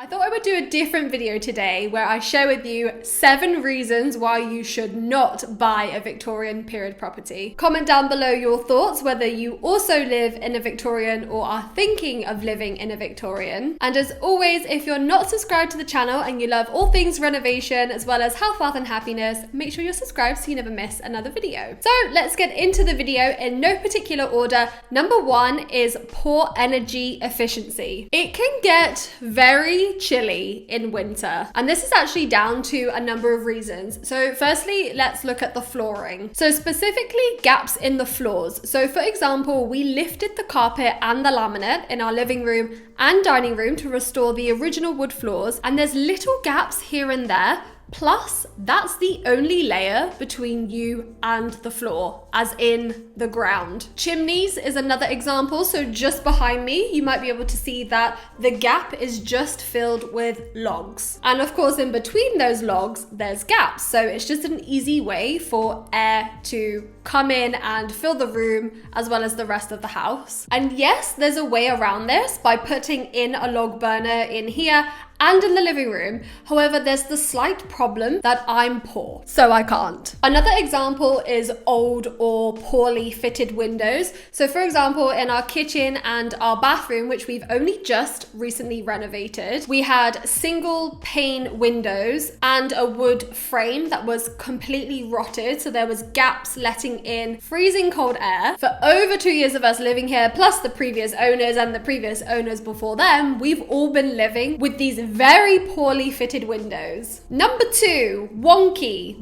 thought I would do a different video today where I share with you 7 reasons why you should not buy a Victorian period property. Comment down below your thoughts whether you also live in a Victorian or are thinking of living in a Victorian. And as always, if you're not subscribed to the channel and you love all things renovation as well as health, wealth and happiness, make sure you're subscribed so you never miss another video. So let's get into the video in no particular order. Number 1 is poor energy efficiency. It can get very chilly in winter, and this is actually down to a number of reasons. So firstly, let's look at the flooring. So specifically gaps in the floors. So for example, we lifted the carpet and the laminate in our living room and dining room to restore the original wood floors, and there's little gaps here and there. Plus, that's the only layer between you and the floor, as in the ground. Chimneys is another example. So just behind me, you might be able to see that the gap is just filled with logs. And of course, in between those logs, there's gaps. So it's just an easy way for air to come in and fill the room as well as the rest of the house. And yes, there's a way around this by putting in a log burner in here and in the living room. However, there's the slight problem that I'm poor, so I can't. Another example is old or poorly fitted windows. So for example, in our kitchen and our bathroom, which we've only just recently renovated, we had single pane windows and a wood frame that was completely rotted. So there was gaps letting in freezing cold air. For over 2 years of us living here, plus the previous owners and the previous owners before them, we've all been living with these very poorly fitted windows. Number 2, wonky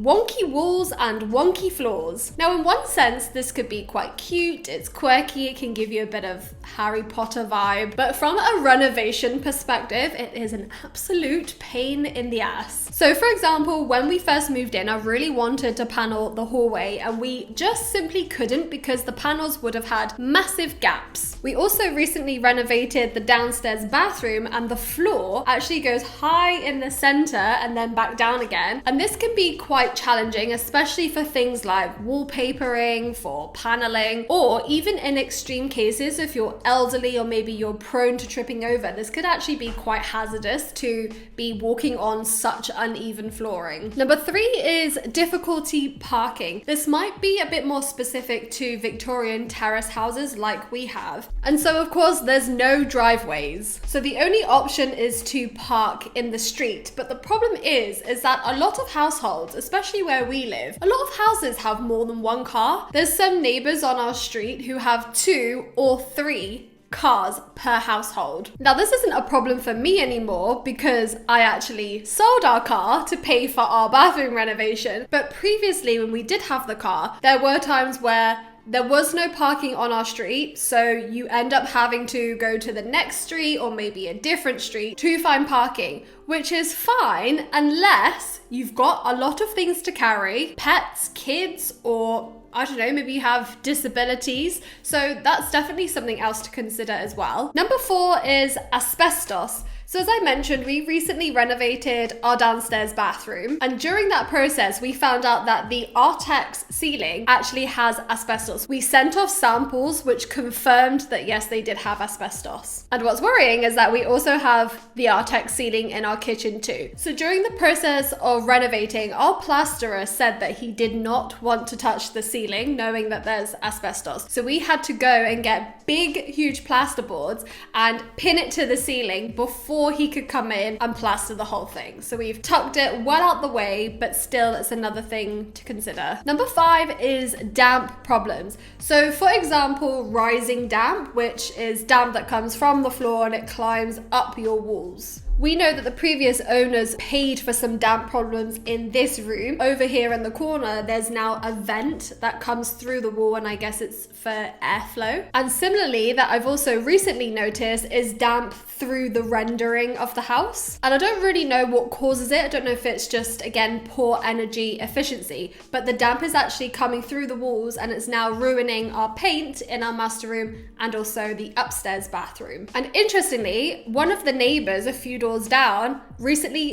walls and wonky floors. Now in one sense, this could be quite cute, it's quirky, it can give you a bit of Harry Potter vibe, but from a renovation perspective, it is an absolute pain in the ass. So for example, when we first moved in, I really wanted to panel the hallway and we just simply couldn't because the panels would have had massive gaps. We also recently renovated the downstairs bathroom and the floor actually goes high in the center and then back down again. And this can be quite challenging, especially for things like wallpapering, for paneling, or even in extreme cases, if you're elderly or maybe you're prone to tripping over, this could actually be quite hazardous to be walking on such uneven flooring. Number 3 is difficulty parking. This might be a bit more specific to Victorian terrace houses like we have. And so of course there's no driveways. So the only option is to park in the street. But the problem is that a lot of households, especially where we live, a lot of houses have more than one car. There's some neighbors on our street who have 2 or 3 cars per household. Now this isn't a problem for me anymore because I actually sold our car to pay for our bathroom renovation. But previously when we did have the car, there were times where there was no parking on our street, so you end up having to go to the next street or maybe a different street to find parking, which is fine unless you've got a lot of things to carry, pets, kids, or I don't know, maybe you have disabilities. So that's definitely something else to consider as well. Number 4 is asbestos. So as I mentioned, we recently renovated our downstairs bathroom, and during that process, we found out that the Artex ceiling actually has asbestos. We sent off samples which confirmed that yes, they did have asbestos. And what's worrying is that we also have the Artex ceiling in our kitchen too. So during the process of renovating, our plasterer said that he did not want to touch the ceiling, knowing that there's asbestos. So we had to go and get big, huge plasterboards and pin it to the ceiling before he could come in and plaster the whole thing. So we've tucked it well out the way, but still it's another thing to consider. Number 5 is damp problems. So for example, rising damp, which is damp that comes from the floor and it climbs up your walls. We know that the previous owners paid for some damp problems in this room. Over here in the corner, there's now a vent that comes through the wall, and I guess it's for airflow. And similarly, that I've also recently noticed is damp through the rendering of the house. And I don't really know what causes it. I don't know if it's just, again, poor energy efficiency, but the damp is actually coming through the walls and it's now ruining our paint in our master room and also the upstairs bathroom. And interestingly, one of the neighbors a few doors down, recently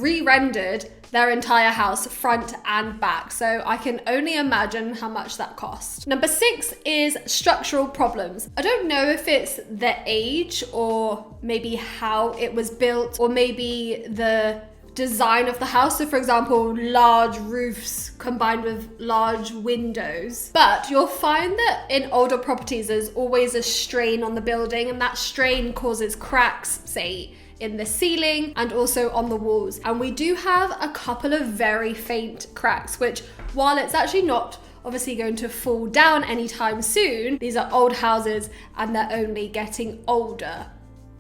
re-rendered their entire house front and back. So I can only imagine how much that cost. Number 6 is structural problems. I don't know if it's the age or maybe how it was built or maybe the design of the house. So for example, large roofs combined with large windows. But you'll find that in older properties, there's always a strain on the building, and that strain causes cracks, say, in the ceiling and also on the walls. And we do have a couple of very faint cracks, which while it's actually not obviously going to fall down anytime soon, these are old houses and they're only getting older.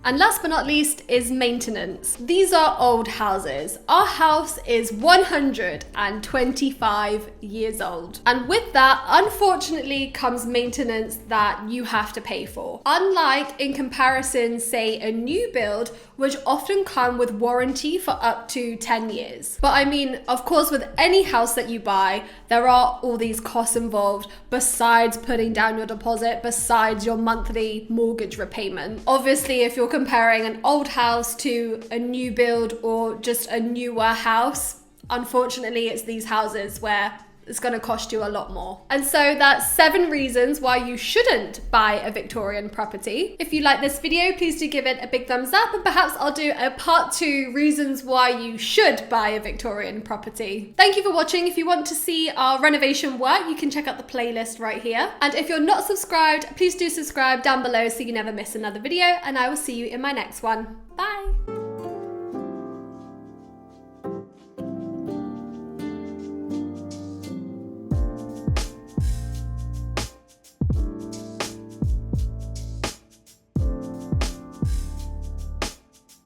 And last but not least is maintenance. These are old houses. Our house is 125 years old. And with that, unfortunately, comes maintenance that you have to pay for. Unlike in comparison, say a new build, which often come with warranty for up to 10 years. But I mean, of course, with any house that you buy, there are all these costs involved besides putting down your deposit, besides your monthly mortgage repayment. Obviously, if you're comparing an old house to a new build or just a newer house, unfortunately, it's these houses where it's going to cost you a lot more. And so that's 7 reasons why you shouldn't buy a Victorian property. If you like this video, please do give it a big thumbs up, and perhaps I'll do a part 2 reasons why you should buy a Victorian property. Thank you for watching. If you want to see our renovation work, you can check out the playlist right here. And if you're not subscribed, please do subscribe down below so you never miss another video, and I will see you in my next one. Bye.